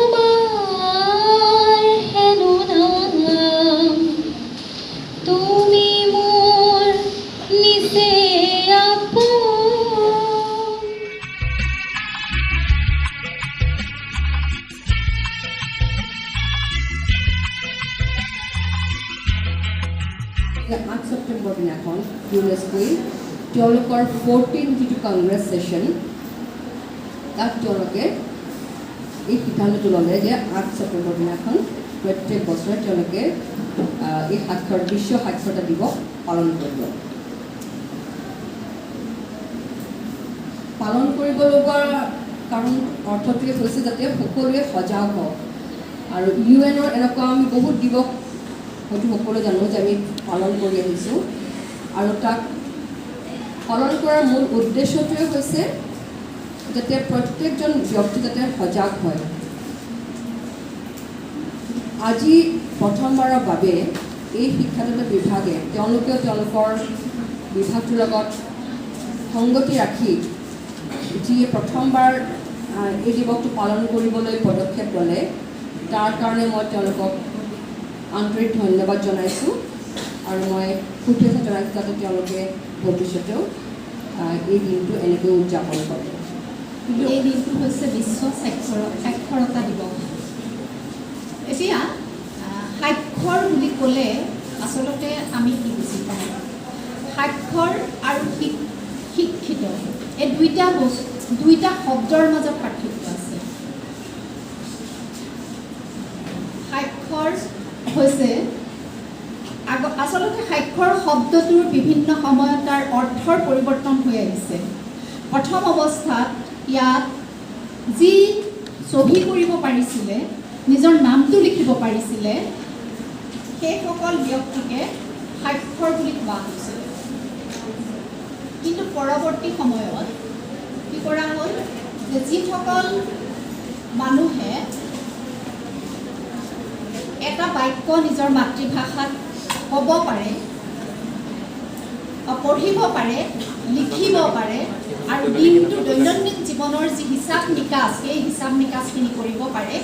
তোমাৰ হেনো নাম তুমি মোৰ নিচে আপোন আঠ ছেপ্টেম্বৰ দিনাখন ইউনেস্কোই তেওঁলোকৰ 14th যিটো কংগ্ৰেছ ছেশ্যন তাত তেওঁলোকে এই সিদ্ধান্তটো ল'লে যে 8 ছেপ্টেম্বৰ দিনাখন প্ৰত্যেক বছৰে তেওঁলোকে এই বিশ্ব সাক্ষৰতা দিৱস পালন কৰিব। পালন কৰিব লগা কাৰণ অৰ্থটোৱে হৈছে যাতে সকলোৱে সজাগ হওক আৰু UN-ৰ এনেকুৱা আমি বহুত দিৱস হয়তো সকলোৱে জানো যে আমি পালন কৰি আহিছোঁ আৰু তাক পালন কৰাৰ মূল উদ্দেশ্যটোৱে হৈছে যাতে প্ৰত্যেকজন ব্যক্তি যাতে সজাগ হয়। আজি প্ৰথমবাৰৰ বাবে এই শিক্ষাদাতা বিভাগে তেওঁলোকেও তেওঁলোকৰ বিভাগটোৰ লগত সংগতি ৰাখি যিয়ে প্ৰথমবাৰ এই দিৱসটো পালন কৰিবলৈ পদক্ষেপ ল'লে তাৰ কাৰণে মই তেওঁলোকক আন্তৰিক ধন্যবাদ জনাইছোঁ আৰু মই শুভেচ্ছা জনাইছোঁ যাতে তেওঁলোকে ভৱিষ্যতেও এই দিনটো এনেকৈ উদযাপন কৰে। কিন্তু এই দিনটো হৈছে বিশ্ব সাক্ষৰতা দিৱস। এতিয়া সাক্ষৰ বুলি ক'লে আচলতে আমি কি বুজি পাওঁ? সাক্ষৰ আৰু শিক্ষিত এই দুইটা শব্দৰ মাজত পাৰ্থক্য আছে। সাক্ষৰ হৈছে আচলতে সাক্ষৰ শব্দটোৰ বিভিন্ন সময়ত তাৰ অৰ্থৰ পৰিৱৰ্তন হৈ আহিছে। প্ৰথম অৱস্থাত ইয়াত যি ছবি কৰিব পাৰিছিলে, নিজৰ নামটো লিখিব পাৰিছিলে, সেইসকল ব্যক্তিকে সাক্ষৰ বুলি কোৱা হৈছিল। কিন্তু পৰৱৰ্তী সময়ত কি কৰা হ'ল যে যিসকল মানুহে এটা বাক্য নিজৰ মাতৃভাষাত ক'ব পাৰে, পঢ়িব পাৰে, লিখিব পাৰে আৰু দিনটো দৈনন্দিন জীৱনৰ যি হিচাপ নিকাচ সেই হিচাপ নিকাচখিনি কৰিব পাৰে,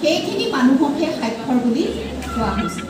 সেইখিনি মানুহকহে সাক্ষৰ বুলি কোৱা হৈছে।